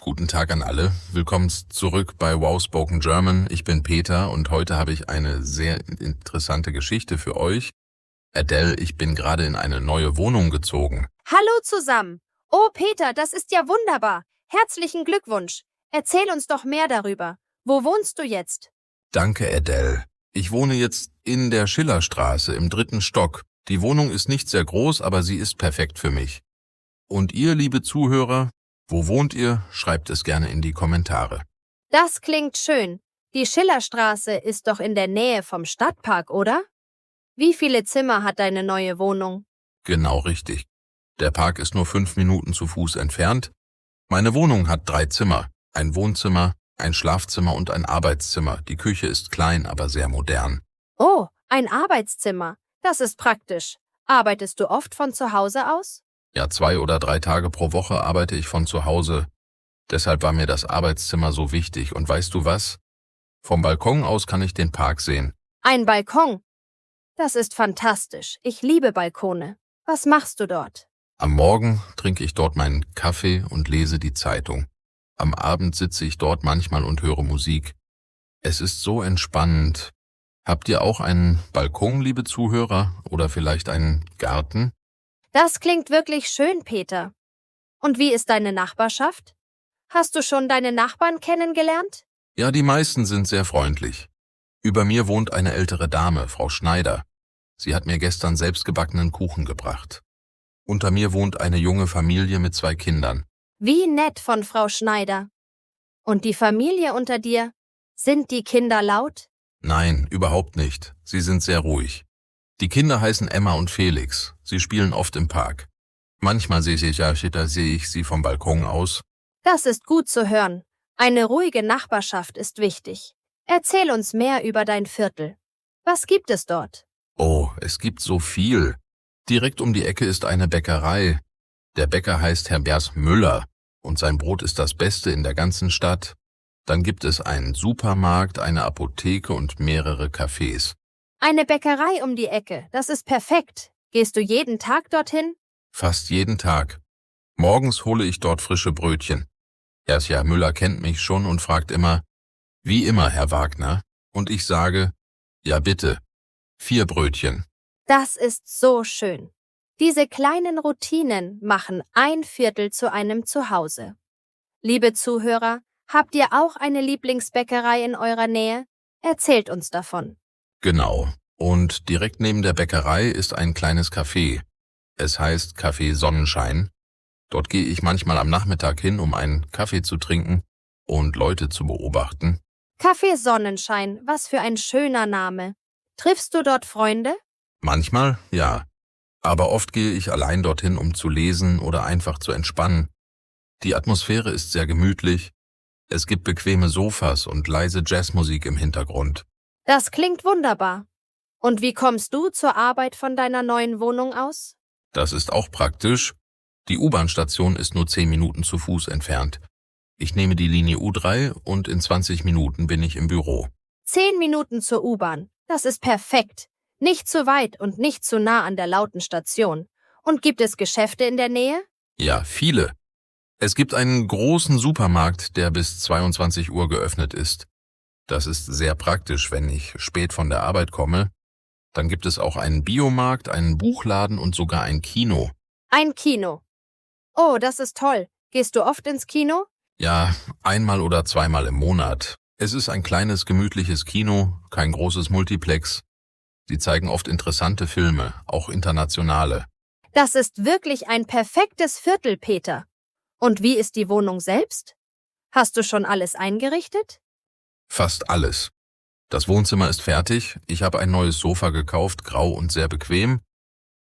Guten Tag an alle. Willkommen zurück bei Wow Spoken German. Ich bin Peter und heute habe ich eine sehr interessante Geschichte für euch. Adele, ich bin gerade in eine neue Wohnung gezogen. Hallo zusammen. Oh Peter, das ist ja wunderbar. Herzlichen Glückwunsch. Erzähl uns doch mehr darüber. Wo wohnst du jetzt? Danke, Adele. Ich wohne jetzt in der Schillerstraße im 3. Stock. Die Wohnung ist nicht sehr groß, aber sie ist perfekt für mich. Und ihr, liebe Zuhörer, wo wohnt ihr? Schreibt es gerne in die Kommentare. Das klingt schön. Die Schillerstraße ist doch in der Nähe vom Stadtpark, oder? Wie viele Zimmer hat deine neue Wohnung? Genau richtig. Der Park ist nur 5 Minuten zu Fuß entfernt. Meine Wohnung hat 3 Zimmer. Ein Wohnzimmer, ein Schlafzimmer und ein Arbeitszimmer. Die Küche ist klein, aber sehr modern. Oh, ein Arbeitszimmer. Das ist praktisch. Arbeitest du oft von zu Hause aus? Ja, 2 oder 3 Tage pro Woche arbeite ich von zu Hause. Deshalb war mir das Arbeitszimmer so wichtig. Und weißt du was? Vom Balkon aus kann ich den Park sehen. Ein Balkon. Das ist fantastisch. Ich liebe Balkone. Was machst du dort? Am Morgen trinke ich dort meinen Kaffee und lese die Zeitung. Am Abend sitze ich dort manchmal und höre Musik. Es ist so entspannend. Habt ihr auch einen Balkon, liebe Zuhörer, oder vielleicht einen Garten? Das klingt wirklich schön, Peter. Und wie ist deine Nachbarschaft? Hast du schon deine Nachbarn kennengelernt? Ja, die meisten sind sehr freundlich. Über mir wohnt eine ältere Dame, Frau Schneider. Sie hat mir gestern selbstgebackenen Kuchen gebracht. Unter mir wohnt eine junge Familie mit 2 Kindern. Wie nett von Frau Schneider. Und die Familie unter dir? Sind die Kinder laut? Nein, überhaupt nicht. Sie sind sehr ruhig. Die Kinder heißen Emma und Felix. Sie spielen oft im Park. Manchmal sehe ich sie vom Balkon aus. Das ist gut zu hören. Eine ruhige Nachbarschaft ist wichtig. Erzähl uns mehr über dein Viertel. Was gibt es dort? Oh, es gibt so viel. Direkt um die Ecke ist eine Bäckerei. Der Bäcker heißt Herr Bers Müller und sein Brot ist das Beste in der ganzen Stadt. Dann gibt es einen Supermarkt, eine Apotheke und mehrere Cafés. Eine Bäckerei um die Ecke, das ist perfekt. Gehst du jeden Tag dorthin? Fast jeden Tag. Morgens hole ich dort frische Brötchen. Herr Müller kennt mich schon und fragt immer, wie immer, Herr Wagner? Und ich sage, ja bitte, 4 Brötchen. Das ist so schön. Diese kleinen Routinen machen ein Viertel zu einem Zuhause. Liebe Zuhörer, habt ihr auch eine Lieblingsbäckerei in eurer Nähe? Erzählt uns davon. Genau. Und direkt neben der Bäckerei ist ein kleines Café. Es heißt Café Sonnenschein. Dort gehe ich manchmal am Nachmittag hin, um einen Kaffee zu trinken und Leute zu beobachten. Café Sonnenschein, was für ein schöner Name. Triffst du dort Freunde? Manchmal, ja. Aber oft gehe ich allein dorthin, um zu lesen oder einfach zu entspannen. Die Atmosphäre ist sehr gemütlich. Es gibt bequeme Sofas und leise Jazzmusik im Hintergrund. Das klingt wunderbar. Und wie kommst du zur Arbeit von deiner neuen Wohnung aus? Das ist auch praktisch. Die U-Bahn-Station ist nur 10 Minuten zu Fuß entfernt. Ich nehme die Linie U3 und in 20 Minuten bin ich im Büro. 10 Minuten zur U-Bahn. Das ist perfekt. Nicht zu weit und nicht zu nah an der lauten Station. Und gibt es Geschäfte in der Nähe? Ja, viele. Es gibt einen großen Supermarkt, der bis 22 Uhr geöffnet ist. Das ist sehr praktisch, wenn ich spät von der Arbeit komme. Dann gibt es auch einen Biomarkt, einen Buchladen und sogar ein Kino. Ein Kino. Oh, das ist toll. Gehst du oft ins Kino? Ja, einmal oder zweimal im Monat. Es ist ein kleines, gemütliches Kino, kein großes Multiplex. Sie zeigen oft interessante Filme, auch internationale. Das ist wirklich ein perfektes Viertel, Peter. Und wie ist die Wohnung selbst? Hast du schon alles eingerichtet? Fast alles. Das Wohnzimmer ist fertig, ich habe ein neues Sofa gekauft, grau und sehr bequem,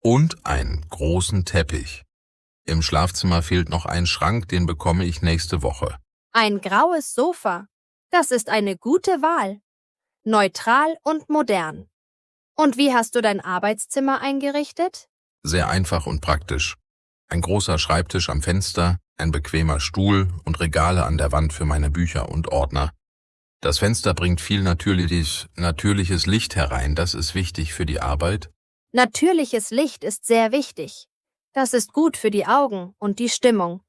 und einen großen Teppich. Im Schlafzimmer fehlt noch ein Schrank, den bekomme ich nächste Woche. Ein graues Sofa. Das ist eine gute Wahl. Neutral und modern. Und wie hast du dein Arbeitszimmer eingerichtet? Sehr einfach und praktisch. Ein großer Schreibtisch am Fenster, ein bequemer Stuhl und Regale an der Wand für meine Bücher und Ordner. Das Fenster bringt viel natürliches Licht herein, das ist wichtig für die Arbeit. Natürliches Licht ist sehr wichtig. Das ist gut für die Augen und die Stimmung.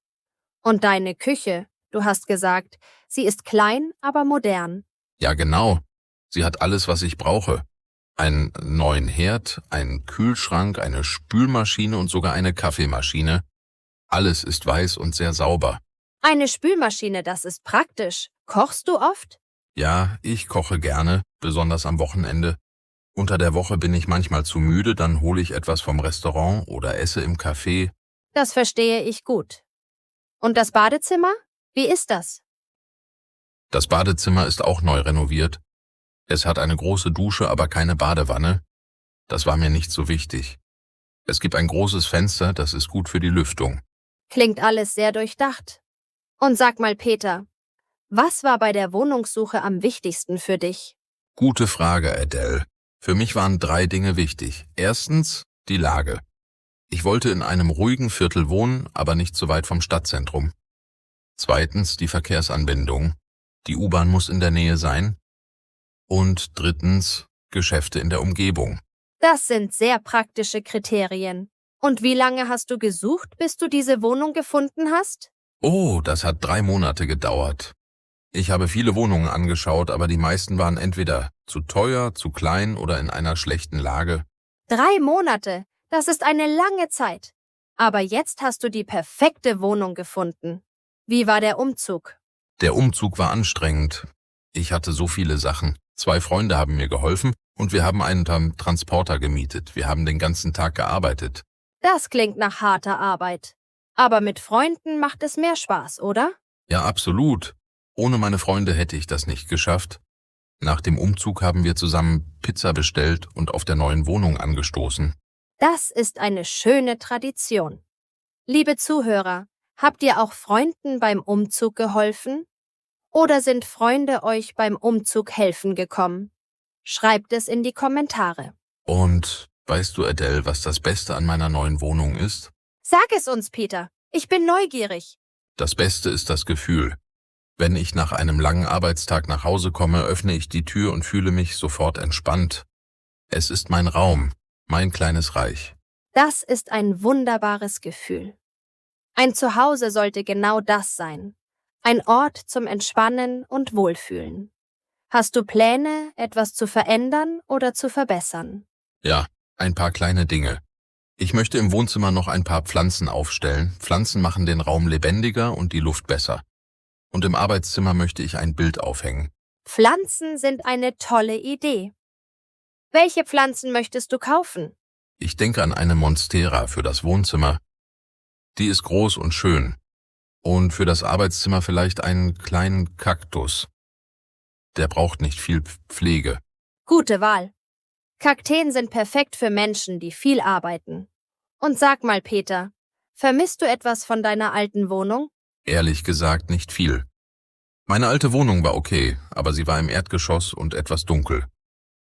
Und deine Küche, Du hast gesagt, sie ist klein, aber modern. Ja, genau. Sie hat alles, was ich brauche. Einen neuen Herd, einen Kühlschrank, eine Spülmaschine und sogar eine Kaffeemaschine. Alles ist weiß und sehr sauber. Eine Spülmaschine, das ist praktisch. Kochst du oft? Ja, ich koche gerne, besonders am Wochenende. Unter der Woche bin ich manchmal zu müde, dann hole ich etwas vom Restaurant oder esse im Café. Das verstehe ich gut. Und das Badezimmer? Wie ist das? Das Badezimmer ist auch neu renoviert. Es hat eine große Dusche, aber keine Badewanne. Das war mir nicht so wichtig. Es gibt ein großes Fenster, das ist gut für die Lüftung. Klingt alles sehr durchdacht. Und sag mal, Peter, was war bei der Wohnungssuche am wichtigsten für dich? Gute Frage, Adele. Für mich waren 3 Dinge wichtig. Erstens, die Lage. Ich wollte in einem ruhigen Viertel wohnen, aber nicht zu weit vom Stadtzentrum. Zweitens, die Verkehrsanbindung. Die U-Bahn muss in der Nähe sein. Und drittens, Geschäfte in der Umgebung. Das sind sehr praktische Kriterien. Und wie lange hast du gesucht, bis du diese Wohnung gefunden hast? Oh, das hat 3 Monate gedauert. Ich habe viele Wohnungen angeschaut, aber die meisten waren entweder zu teuer, zu klein oder in einer schlechten Lage. 3 Monate, das ist eine lange Zeit. Aber jetzt hast du die perfekte Wohnung gefunden. Wie war der Umzug? Der Umzug war anstrengend. Ich hatte so viele Sachen. 2 Freunde haben mir geholfen und wir haben einen Transporter gemietet. Wir haben den ganzen Tag gearbeitet. Das klingt nach harter Arbeit. Aber mit Freunden macht es mehr Spaß, oder? Ja, absolut. Ohne meine Freunde hätte ich das nicht geschafft. Nach dem Umzug haben wir zusammen Pizza bestellt und auf der neuen Wohnung angestoßen. Das ist eine schöne Tradition. Liebe Zuhörer, habt ihr auch Freunden beim Umzug geholfen? Oder sind Freunde euch beim Umzug helfen gekommen? Schreibt es in die Kommentare. Und weißt du, Adele, was das Beste an meiner neuen Wohnung ist? Sag es uns, Peter. Ich bin neugierig. Das Beste ist das Gefühl. Wenn ich nach einem langen Arbeitstag nach Hause komme, öffne ich die Tür und fühle mich sofort entspannt. Es ist mein Raum, mein kleines Reich. Das ist ein wunderbares Gefühl. Ein Zuhause sollte genau das sein. Ein Ort zum Entspannen und Wohlfühlen. Hast du Pläne, etwas zu verändern oder zu verbessern? Ja, ein paar kleine Dinge. Ich möchte im Wohnzimmer noch ein paar Pflanzen aufstellen. Pflanzen machen den Raum lebendiger und die Luft besser. Und im Arbeitszimmer möchte ich ein Bild aufhängen. Pflanzen sind eine tolle Idee. Welche Pflanzen möchtest du kaufen? Ich denke an eine Monstera für das Wohnzimmer. Die ist groß und schön. Und für das Arbeitszimmer vielleicht einen kleinen Kaktus. Der braucht nicht viel Pflege. Gute Wahl. Kakteen sind perfekt für Menschen, die viel arbeiten. Und sag mal, Peter, vermisst du etwas von deiner alten Wohnung? Ehrlich gesagt nicht viel. Meine alte Wohnung war okay, aber sie war im Erdgeschoss und etwas dunkel.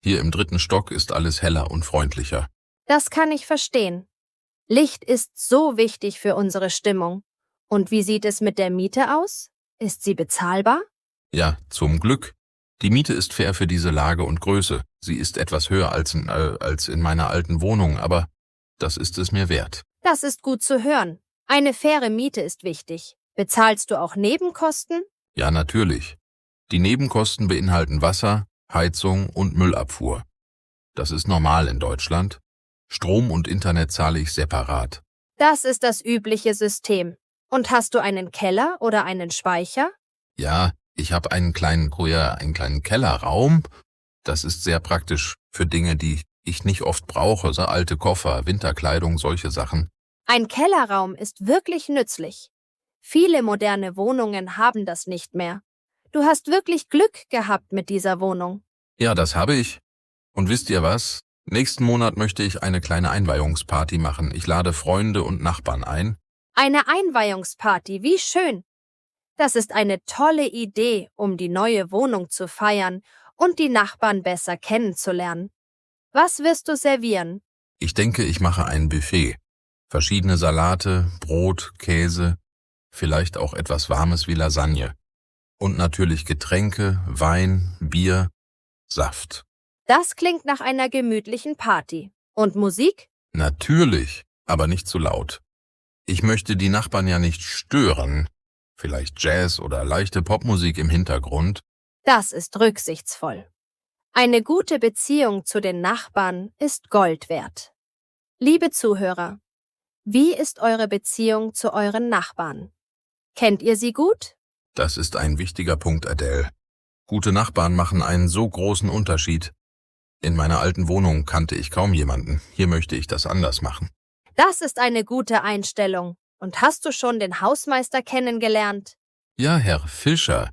Hier im 3. Stock ist alles heller und freundlicher. Das kann ich verstehen. Licht ist so wichtig für unsere Stimmung. Und wie sieht es mit der Miete aus? Ist sie bezahlbar? Ja, zum Glück. Die Miete ist fair für diese Lage und Größe. Sie ist etwas höher als in meiner alten Wohnung, aber das ist es mir wert. Das ist gut zu hören. Eine faire Miete ist wichtig. Bezahlst du auch Nebenkosten? Ja, natürlich. Die Nebenkosten beinhalten Wasser, Heizung und Müllabfuhr. Das ist normal in Deutschland. Strom und Internet zahle ich separat. Das ist das übliche System. Und hast du einen Keller oder einen Speicher? Ja, ich habe einen kleinen Kellerraum. Das ist sehr praktisch für Dinge, die ich nicht oft brauche, so alte Koffer, Winterkleidung, solche Sachen. Ein Kellerraum ist wirklich nützlich. Viele moderne Wohnungen haben das nicht mehr. Du hast wirklich Glück gehabt mit dieser Wohnung. Ja, das habe ich. Und wisst ihr was? Nächsten Monat möchte ich eine kleine Einweihungsparty machen. Ich lade Freunde und Nachbarn ein. Eine Einweihungsparty, wie schön. Das ist eine tolle Idee, um die neue Wohnung zu feiern und die Nachbarn besser kennenzulernen. Was wirst du servieren? Ich denke, ich mache ein Buffet. Verschiedene Salate, Brot, Käse, vielleicht auch etwas Warmes wie Lasagne. Und natürlich Getränke, Wein, Bier, Saft. Das klingt nach einer gemütlichen Party. Und Musik? Natürlich, aber nicht zu laut. Ich möchte die Nachbarn ja nicht stören. Vielleicht Jazz oder leichte Popmusik im Hintergrund. Das ist rücksichtsvoll. Eine gute Beziehung zu den Nachbarn ist Gold wert. Liebe Zuhörer, wie ist eure Beziehung zu euren Nachbarn? Kennt ihr sie gut? Das ist ein wichtiger Punkt, Adele. Gute Nachbarn machen einen so großen Unterschied. In meiner alten Wohnung kannte ich kaum jemanden. Hier möchte ich das anders machen. Das ist eine gute Einstellung. Und hast du schon den Hausmeister kennengelernt? Ja, Herr Fischer.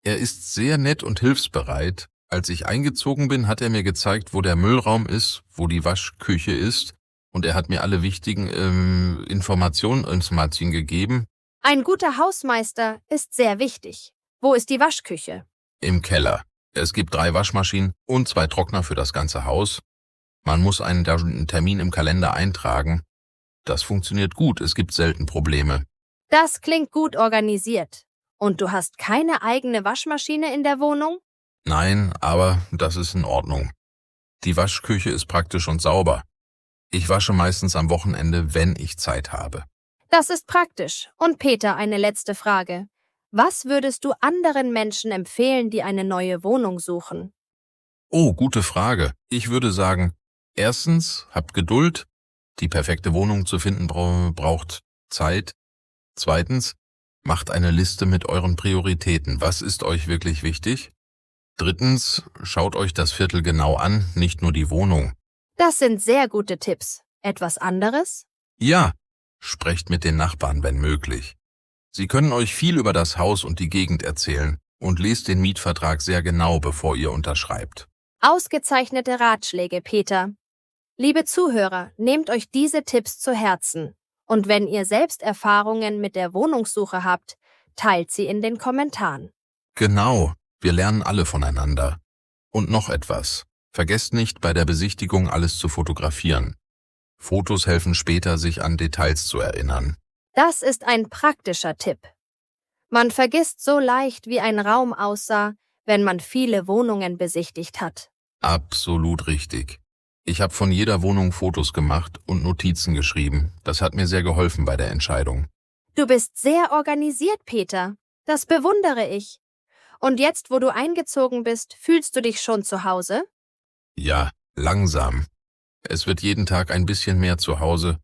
Er ist sehr nett und hilfsbereit. Als ich eingezogen bin, hat er mir gezeigt, wo der Müllraum ist, wo die Waschküche ist. Und er hat mir alle wichtigen Informationen gegeben. Ein guter Hausmeister ist sehr wichtig. Wo ist die Waschküche? Im Keller. Es gibt 3 Waschmaschinen und 2 Trockner für das ganze Haus. Man muss einen Termin im Kalender eintragen. Das funktioniert gut, es gibt selten Probleme. Das klingt gut organisiert. Und du hast keine eigene Waschmaschine in der Wohnung? Nein, aber das ist in Ordnung. Die Waschküche ist praktisch und sauber. Ich wasche meistens am Wochenende, wenn ich Zeit habe. Das ist praktisch. Und Peter, eine letzte Frage. Was würdest du anderen Menschen empfehlen, die eine neue Wohnung suchen? Oh, gute Frage. Ich würde sagen, erstens, habt Geduld. Die perfekte Wohnung zu finden braucht Zeit. Zweitens, macht eine Liste mit euren Prioritäten. Was ist euch wirklich wichtig? Drittens, schaut euch das Viertel genau an, nicht nur die Wohnung. Das sind sehr gute Tipps. Etwas anderes? Ja, sprecht mit den Nachbarn, wenn möglich. Sie können euch viel über das Haus und die Gegend erzählen und lest den Mietvertrag sehr genau, bevor ihr unterschreibt. Ausgezeichnete Ratschläge, Peter. Liebe Zuhörer, nehmt euch diese Tipps zu Herzen. Und wenn ihr selbst Erfahrungen mit der Wohnungssuche habt, teilt sie in den Kommentaren. Genau, wir lernen alle voneinander. Und noch etwas. Vergesst nicht, bei der Besichtigung alles zu fotografieren. Fotos helfen später, sich an Details zu erinnern. Das ist ein praktischer Tipp. Man vergisst so leicht, wie ein Raum aussah, wenn man viele Wohnungen besichtigt hat. Absolut richtig. Ich habe von jeder Wohnung Fotos gemacht und Notizen geschrieben. Das hat mir sehr geholfen bei der Entscheidung. Du bist sehr organisiert, Peter. Das bewundere ich. Und jetzt, wo du eingezogen bist, fühlst du dich schon zu Hause? Ja, langsam. Es wird jeden Tag ein bisschen mehr zu Hause.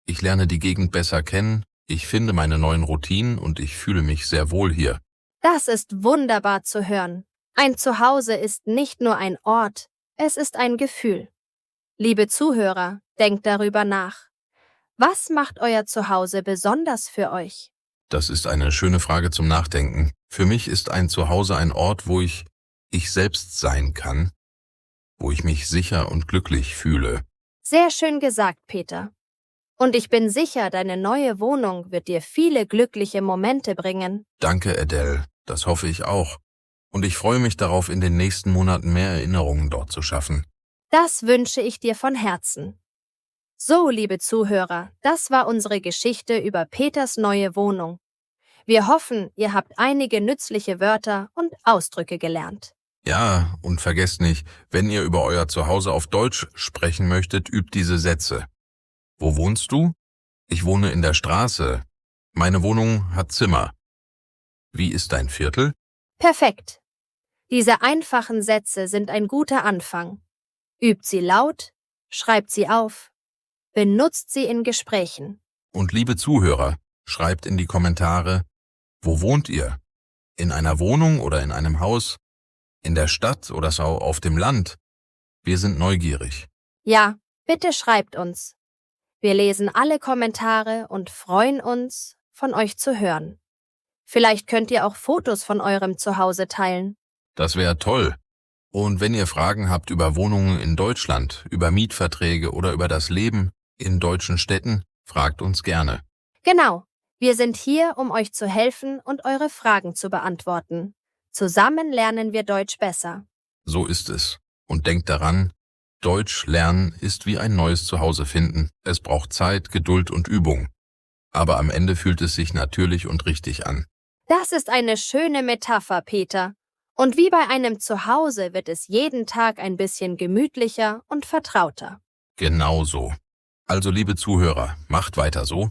Ich lerne die Gegend besser kennen, ich finde meine neuen Routinen und ich fühle mich sehr wohl hier. Das ist wunderbar zu hören. Ein Zuhause ist nicht nur ein Ort, es ist ein Gefühl. Liebe Zuhörer, denkt darüber nach. Was macht euer Zuhause besonders für euch? Das ist eine schöne Frage zum Nachdenken. Für mich ist ein Zuhause ein Ort, wo ich selbst sein kann, wo ich mich sicher und glücklich fühle. Sehr schön gesagt, Peter. Und ich bin sicher, deine neue Wohnung wird dir viele glückliche Momente bringen. Danke, Adele, das hoffe ich auch. Und ich freue mich darauf, in den nächsten Monaten mehr Erinnerungen dort zu schaffen. Das wünsche ich dir von Herzen. So, liebe Zuhörer, das war unsere Geschichte über Peters neue Wohnung. Wir hoffen, ihr habt einige nützliche Wörter und Ausdrücke gelernt. Ja, und vergesst nicht, wenn ihr über euer Zuhause auf Deutsch sprechen möchtet, übt diese Sätze. Wo wohnst du? Ich wohne in der Straße. Meine Wohnung hat Zimmer. Wie ist dein Viertel? Perfekt. Diese einfachen Sätze sind ein guter Anfang. Übt sie laut, schreibt sie auf, benutzt sie in Gesprächen. Und liebe Zuhörer, schreibt in die Kommentare, wo wohnt ihr? In einer Wohnung oder in einem Haus? In der Stadt oder so auf dem Land? Wir sind neugierig. Ja, bitte schreibt uns. Wir lesen alle Kommentare und freuen uns, von euch zu hören. Vielleicht könnt ihr auch Fotos von eurem Zuhause teilen. Das wäre toll. Und wenn ihr Fragen habt über Wohnungen in Deutschland, über Mietverträge oder über das Leben in deutschen Städten, fragt uns gerne. Genau, wir sind hier, um euch zu helfen und eure Fragen zu beantworten. Zusammen lernen wir Deutsch besser. So ist es. Und denkt daran, Deutsch lernen ist wie ein neues Zuhause finden. Es braucht Zeit, Geduld und Übung. Aber am Ende fühlt es sich natürlich und richtig an. Das ist eine schöne Metapher, Peter. Und wie bei einem Zuhause wird es jeden Tag ein bisschen gemütlicher und vertrauter. Genau so. Also liebe Zuhörer, macht weiter so.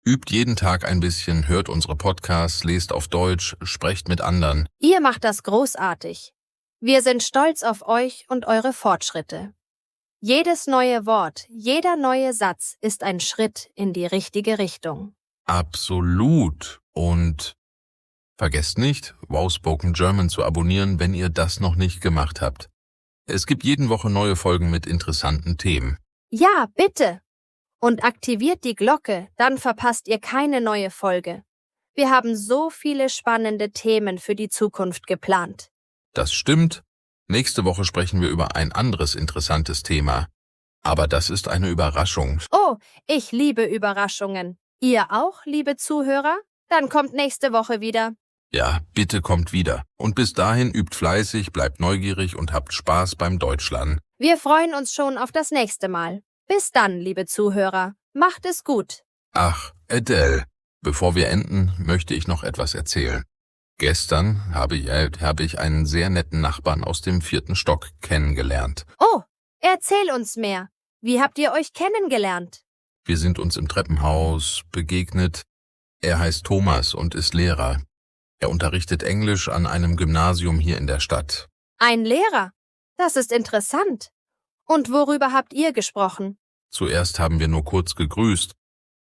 Übt jeden Tag ein bisschen, hört unsere Podcasts, lest auf Deutsch, sprecht mit anderen. Ihr macht das großartig. Wir sind stolz auf euch und eure Fortschritte. Jedes neue Wort, jeder neue Satz ist ein Schritt in die richtige Richtung. Absolut. Und vergesst nicht, Wow Spoken German zu abonnieren, wenn ihr das noch nicht gemacht habt. Es gibt jede Woche neue Folgen mit interessanten Themen. Ja, bitte. Und aktiviert die Glocke, dann verpasst ihr keine neue Folge. Wir haben so viele spannende Themen für die Zukunft geplant. Das stimmt. Nächste Woche sprechen wir über ein anderes interessantes Thema. Aber das ist eine Überraschung. Oh, ich liebe Überraschungen. Ihr auch, liebe Zuhörer? Dann kommt nächste Woche wieder. Ja, bitte kommt wieder. Und bis dahin übt fleißig, bleibt neugierig und habt Spaß beim Deutschlernen. Wir freuen uns schon auf das nächste Mal. Bis dann, liebe Zuhörer. Macht es gut. Ach, Adele, bevor wir enden, möchte ich noch etwas erzählen. Gestern habe ich einen sehr netten Nachbarn aus dem 4. Stock kennengelernt. Oh, erzähl uns mehr. Wie habt ihr euch kennengelernt? Wir sind uns im Treppenhaus begegnet. Er heißt Thomas und ist Lehrer. Er unterrichtet Englisch an einem Gymnasium hier in der Stadt. Ein Lehrer? Das ist interessant. Und worüber habt ihr gesprochen? Zuerst haben wir nur kurz gegrüßt,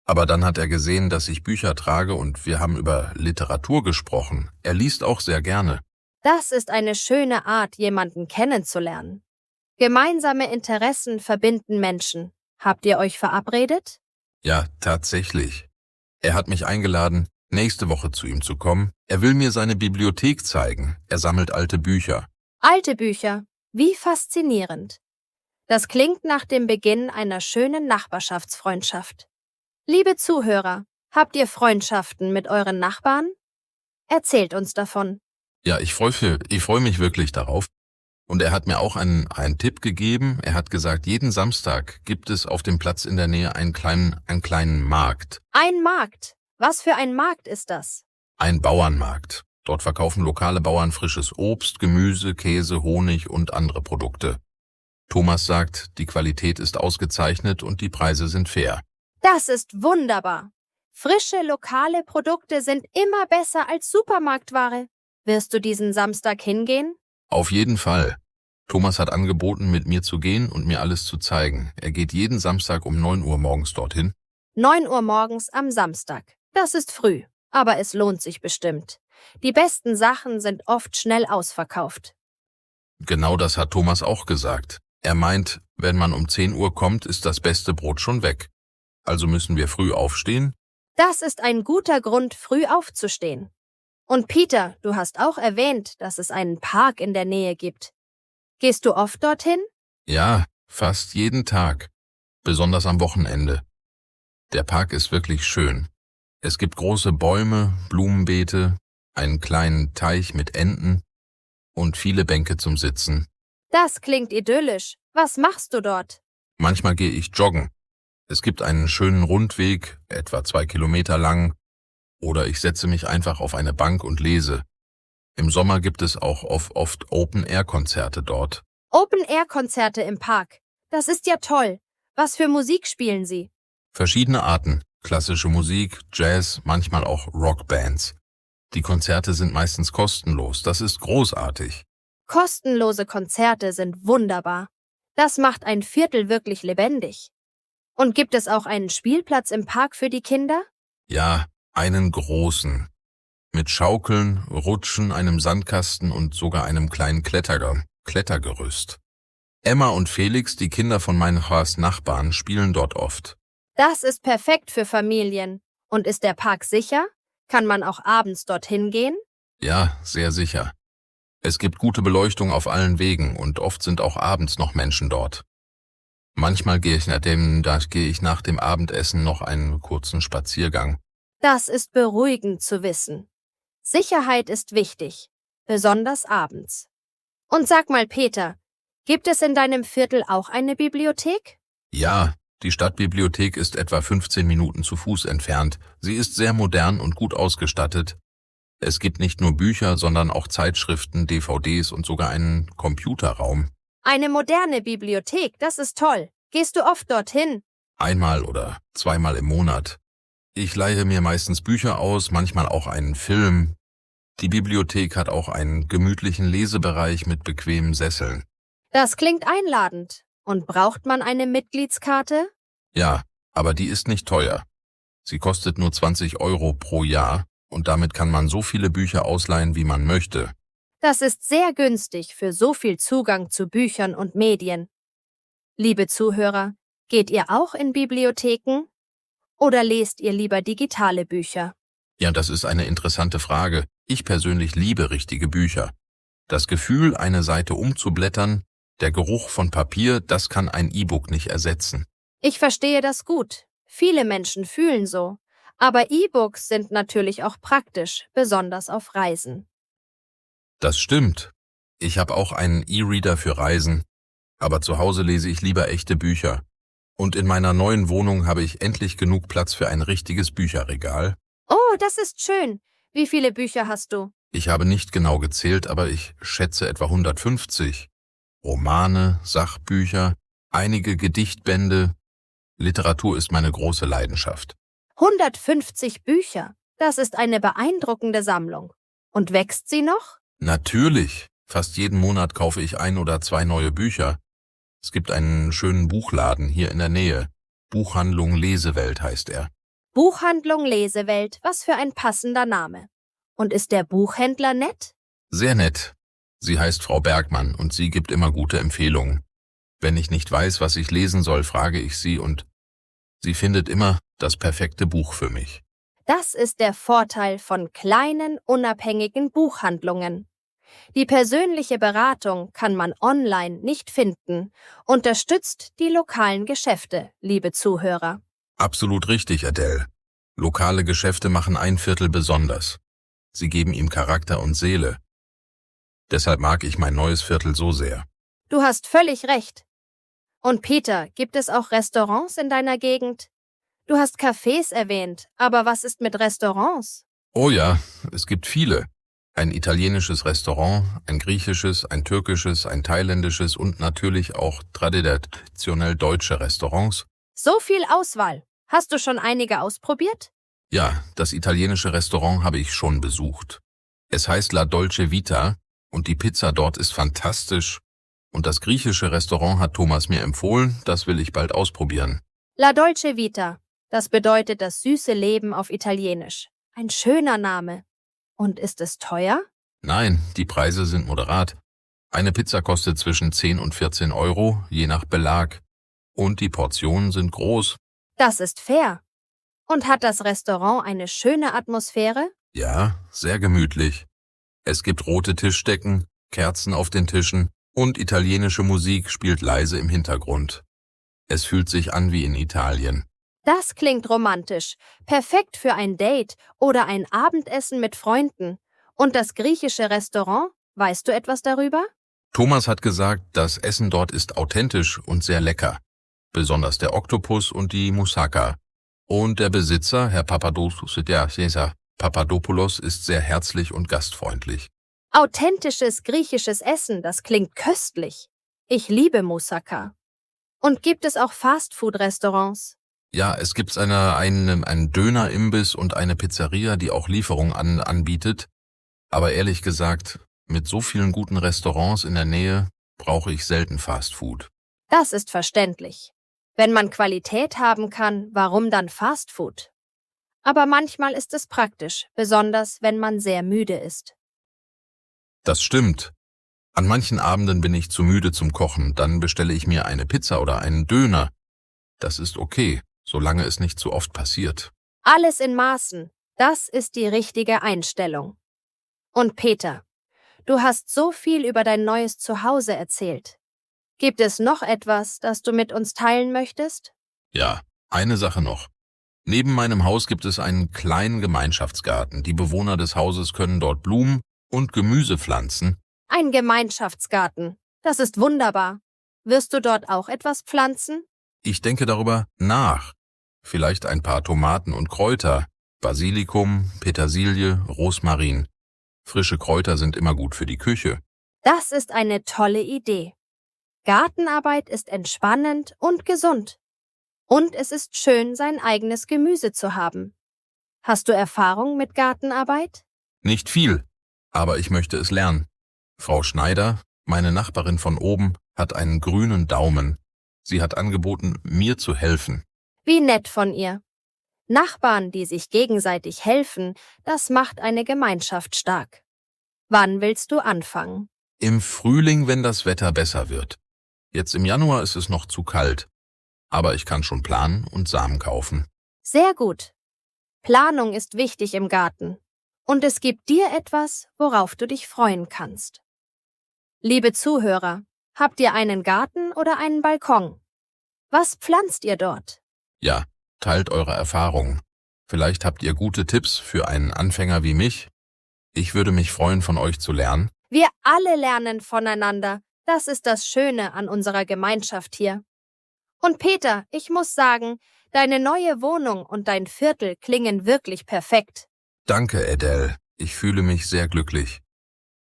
aber dann hat er gesehen, dass ich Bücher trage und wir haben über Literatur gesprochen. Er liest auch sehr gerne. Das ist eine schöne Art, jemanden kennenzulernen. Gemeinsame Interessen verbinden Menschen. Habt ihr euch verabredet? Ja, tatsächlich. Er hat mich eingeladen, nächste Woche zu ihm zu kommen. Er will mir seine Bibliothek zeigen. Er sammelt alte Bücher. Alte Bücher. Wie faszinierend. Das klingt nach dem Beginn einer schönen Nachbarschaftsfreundschaft. Liebe Zuhörer, habt ihr Freundschaften mit euren Nachbarn? Erzählt uns davon. Ja, ich freu mich wirklich darauf. Und er hat mir auch einen Tipp gegeben. Er hat gesagt, jeden Samstag gibt es auf dem Platz in der Nähe einen kleinen Markt. Ein Markt. Was für ein Markt ist das? Ein Bauernmarkt. Dort verkaufen lokale Bauern frisches Obst, Gemüse, Käse, Honig und andere Produkte. Thomas sagt, die Qualität ist ausgezeichnet und die Preise sind fair. Das ist wunderbar. Frische, lokale Produkte sind immer besser als Supermarktware. Wirst du diesen Samstag hingehen? Auf jeden Fall. Thomas hat angeboten, mit mir zu gehen und mir alles zu zeigen. Er geht jeden Samstag um 9 Uhr morgens dorthin. 9 Uhr morgens am Samstag. Das ist früh, aber es lohnt sich bestimmt. Die besten Sachen sind oft schnell ausverkauft. Genau das hat Thomas auch gesagt. Er meint, wenn man um 10 Uhr kommt, ist das beste Brot schon weg. Also müssen wir früh aufstehen? Das ist ein guter Grund, früh aufzustehen. Und Peter, du hast auch erwähnt, dass es einen Park in der Nähe gibt. Gehst du oft dorthin? Ja, fast jeden Tag. Besonders am Wochenende. Der Park ist wirklich schön. Es gibt große Bäume, Blumenbeete, einen kleinen Teich mit Enten und viele Bänke zum Sitzen. Das klingt idyllisch. Was machst du dort? Manchmal gehe ich joggen. Es gibt einen schönen Rundweg, etwa 2 Kilometer lang, oder ich setze mich einfach auf eine Bank und lese. Im Sommer gibt es auch oft Open-Air-Konzerte dort. Open-Air-Konzerte im Park. Das ist ja toll. Was für Musik spielen sie? Verschiedene Arten. Klassische Musik, Jazz, manchmal auch Rockbands. Die Konzerte sind meistens kostenlos. Das ist großartig. Kostenlose Konzerte sind wunderbar. Das macht ein Viertel wirklich lebendig. Und gibt es auch einen Spielplatz im Park für die Kinder? Ja, einen großen. Mit Schaukeln, Rutschen, einem Sandkasten und sogar einem kleinen Klettergerüst. Emma und Felix, die Kinder von meinen Nachbarn, spielen dort oft. Das ist perfekt für Familien. Und ist der Park sicher? Kann man auch abends dorthin gehen? Ja, sehr sicher. Es gibt gute Beleuchtung auf allen Wegen und oft sind auch abends noch Menschen dort. Manchmal gehe ich nach dem Abendessen noch einen kurzen Spaziergang. Das ist beruhigend zu wissen. Sicherheit ist wichtig, besonders abends. Und sag mal, Peter, gibt es in deinem Viertel auch eine Bibliothek? Ja, die Stadtbibliothek ist etwa 15 Minuten zu Fuß entfernt. Sie ist sehr modern und gut ausgestattet. Es gibt nicht nur Bücher, sondern auch Zeitschriften, DVDs und sogar einen Computerraum. Eine moderne Bibliothek, das ist toll. Gehst du oft dorthin? Einmal oder zweimal im Monat. Ich leihe mir meistens Bücher aus, manchmal auch einen Film. Die Bibliothek hat auch einen gemütlichen Lesebereich mit bequemen Sesseln. Das klingt einladend. Und braucht man eine Mitgliedskarte? Ja, aber die ist nicht teuer. Sie kostet nur 20 Euro pro Jahr und damit kann man so viele Bücher ausleihen, wie man möchte. Das ist sehr günstig für so viel Zugang zu Büchern und Medien. Liebe Zuhörer, geht ihr auch in Bibliotheken? Oder lest ihr lieber digitale Bücher? Ja, das ist eine interessante Frage. Ich persönlich liebe richtige Bücher. Das Gefühl, eine Seite umzublättern, der Geruch von Papier, das kann ein E-Book nicht ersetzen. Ich verstehe das gut. Viele Menschen fühlen so. Aber E-Books sind natürlich auch praktisch, besonders auf Reisen. Das stimmt. Ich habe auch einen E-Reader für Reisen, aber zu Hause lese ich lieber echte Bücher. Und in meiner neuen Wohnung habe ich endlich genug Platz für ein richtiges Bücherregal. Oh, das ist schön. Wie viele Bücher hast du? Ich habe nicht genau gezählt, aber ich schätze etwa 150. Romane, Sachbücher, einige Gedichtbände. Literatur ist meine große Leidenschaft. 150 Bücher. Das ist eine beeindruckende Sammlung. Und wächst sie noch? Natürlich. Fast jeden Monat kaufe ich 1 oder 2 neue Bücher. Es gibt einen schönen Buchladen hier in der Nähe. Buchhandlung Lesewelt heißt er. Buchhandlung Lesewelt, was für ein passender Name. Und ist der Buchhändler nett? Sehr nett. Sie heißt Frau Bergmann und sie gibt immer gute Empfehlungen. Wenn ich nicht weiß, was ich lesen soll, frage ich sie und sie findet immer das perfekte Buch für mich. Das ist der Vorteil von kleinen, unabhängigen Buchhandlungen. Die persönliche Beratung kann man online nicht finden, unterstützt die lokalen Geschäfte, liebe Zuhörer. Absolut richtig, Adele. Lokale Geschäfte machen ein Viertel besonders. Sie geben ihm Charakter und Seele. Deshalb mag ich mein neues Viertel so sehr. Du hast völlig recht. Und Peter, gibt es auch Restaurants in deiner Gegend? Du hast Cafés erwähnt, aber was ist mit Restaurants? Oh ja, es gibt viele. Ein italienisches Restaurant, ein griechisches, ein türkisches, ein thailändisches und natürlich auch traditionell deutsche Restaurants. So viel Auswahl. Hast du schon einige ausprobiert? Ja, das italienische Restaurant habe ich schon besucht. Es heißt La Dolce Vita und die Pizza dort ist fantastisch. Und das griechische Restaurant hat Thomas mir empfohlen, das will ich bald ausprobieren. La Dolce Vita. Das bedeutet das süße Leben auf Italienisch. Ein schöner Name. Und ist es teuer? Nein, die Preise sind moderat. Eine Pizza kostet zwischen 10 und 14 Euro, je nach Belag. Und die Portionen sind groß. Das ist fair. Und hat das Restaurant eine schöne Atmosphäre? Ja, sehr gemütlich. Es gibt rote Tischdecken, Kerzen auf den Tischen und italienische Musik spielt leise im Hintergrund. Es fühlt sich an wie in Italien. Das klingt romantisch. Perfekt für ein Date oder ein Abendessen mit Freunden. Und das griechische Restaurant? Weißt du etwas darüber? Thomas hat gesagt, das Essen dort ist authentisch und sehr lecker. Besonders der Oktopus und die Moussaka. Und der Besitzer, Herr Papadopoulos, ist sehr herzlich und gastfreundlich. Authentisches griechisches Essen, das klingt köstlich. Ich liebe Moussaka. Und gibt es auch Fastfood-Restaurants? Ja, es gibt einen Dönerimbiss und eine Pizzeria, die auch Lieferung anbietet. Aber ehrlich gesagt, mit so vielen guten Restaurants in der Nähe brauche ich selten Fastfood. Das ist verständlich. Wenn man Qualität haben kann, warum dann Fastfood? Aber manchmal ist es praktisch, besonders wenn man sehr müde ist. Das stimmt. An manchen Abenden bin ich zu müde zum Kochen, dann bestelle ich mir eine Pizza oder einen Döner. Das ist okay, solange es nicht zu oft passiert. Alles in Maßen, das ist die richtige Einstellung. Und Peter, du hast so viel über dein neues Zuhause erzählt. Gibt es noch etwas, das du mit uns teilen möchtest? Ja, eine Sache noch. Neben meinem Haus gibt es einen kleinen Gemeinschaftsgarten. Die Bewohner des Hauses können dort Blumen und Gemüse pflanzen. Ein Gemeinschaftsgarten. Das ist wunderbar. Wirst du dort auch etwas pflanzen? Ich denke darüber nach. Vielleicht ein paar Tomaten und Kräuter, Basilikum, Petersilie, Rosmarin. Frische Kräuter sind immer gut für die Küche. Das ist eine tolle Idee. Gartenarbeit ist entspannend und gesund. Und es ist schön, sein eigenes Gemüse zu haben. Hast du Erfahrung mit Gartenarbeit? Nicht viel, aber ich möchte es lernen. Frau Schneider, meine Nachbarin von oben, hat einen grünen Daumen. Sie hat angeboten, mir zu helfen. Wie nett von ihr. Nachbarn, die sich gegenseitig helfen, das macht eine Gemeinschaft stark. Wann willst du anfangen? Im Frühling, wenn das Wetter besser wird. Jetzt im Januar ist es noch zu kalt. Aber ich kann schon planen und Samen kaufen. Sehr gut. Planung ist wichtig im Garten. Und es gibt dir etwas, worauf du dich freuen kannst. Liebe Zuhörer, habt ihr einen Garten oder einen Balkon? Was pflanzt ihr dort? Ja, teilt eure Erfahrungen. Vielleicht habt ihr gute Tipps für einen Anfänger wie mich. Ich würde mich freuen, von euch zu lernen. Wir alle lernen voneinander. Das ist das Schöne an unserer Gemeinschaft hier. Und Peter, ich muss sagen, deine neue Wohnung und dein Viertel klingen wirklich perfekt. Danke, Adele. Ich fühle mich sehr glücklich.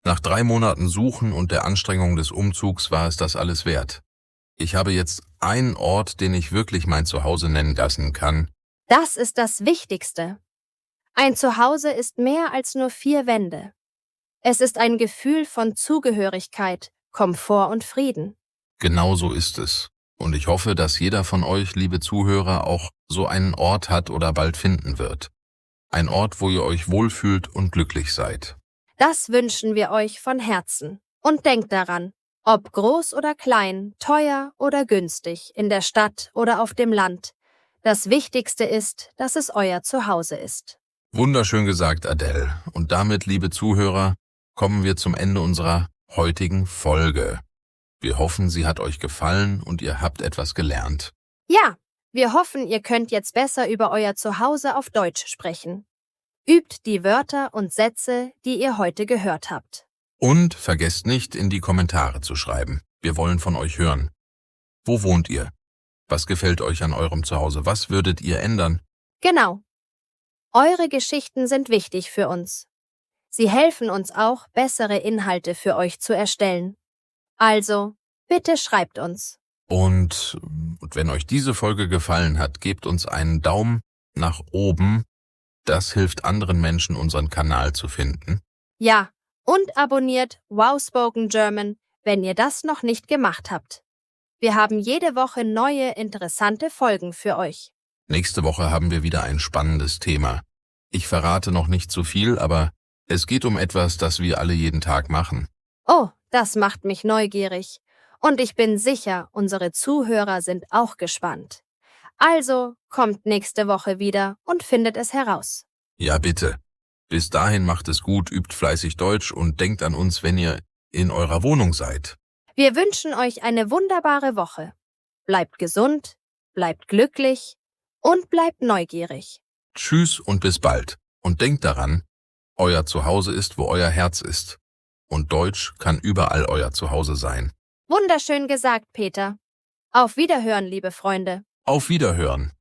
Nach 3 Monaten Suchen und der Anstrengung des Umzugs war es das alles wert. Ich habe jetzt einen Ort, den ich wirklich mein Zuhause nennen lassen kann. Das ist das Wichtigste. Ein Zuhause ist mehr als nur 4 Wände. Es ist ein Gefühl von Zugehörigkeit, Komfort und Frieden. Genau so ist es. Und ich hoffe, dass jeder von euch, liebe Zuhörer, auch so einen Ort hat oder bald finden wird. Ein Ort, wo ihr euch wohlfühlt und glücklich seid. Das wünschen wir euch von Herzen. Und denkt daran, ob groß oder klein, teuer oder günstig, in der Stadt oder auf dem Land. Das Wichtigste ist, dass es euer Zuhause ist. Wunderschön gesagt, Adele. Und damit, liebe Zuhörer, kommen wir zum Ende unserer heutigen Folge. Wir hoffen, sie hat euch gefallen und ihr habt etwas gelernt. Ja, wir hoffen, ihr könnt jetzt besser über euer Zuhause auf Deutsch sprechen. Übt die Wörter und Sätze, die ihr heute gehört habt. Und vergesst nicht, in die Kommentare zu schreiben. Wir wollen von euch hören. Wo wohnt ihr? Was gefällt euch an eurem Zuhause? Was würdet ihr ändern? Genau. Eure Geschichten sind wichtig für uns. Sie helfen uns auch, bessere Inhalte für euch zu erstellen. Also, bitte schreibt uns. Und wenn euch diese Folge gefallen hat, gebt uns einen Daumen nach oben. Das hilft anderen Menschen, unseren Kanal zu finden. Ja, und abonniert Wow Spoken German, wenn ihr das noch nicht gemacht habt. Wir haben jede Woche neue, interessante Folgen für euch. Nächste Woche haben wir wieder ein spannendes Thema. Ich verrate noch nicht zu viel, aber es geht um etwas, das wir alle jeden Tag machen. Oh, das macht mich neugierig. Und ich bin sicher, unsere Zuhörer sind auch gespannt. Also kommt nächste Woche wieder und findet es heraus. Ja, bitte. Bis dahin macht es gut, übt fleißig Deutsch und denkt an uns, wenn ihr in eurer Wohnung seid. Wir wünschen euch eine wunderbare Woche. Bleibt gesund, bleibt glücklich und bleibt neugierig. Tschüss und bis bald. Und denkt daran, euer Zuhause ist, wo euer Herz ist. Und Deutsch kann überall euer Zuhause sein. Wunderschön gesagt, Peter. Auf Wiederhören, liebe Freunde. Auf Wiederhören.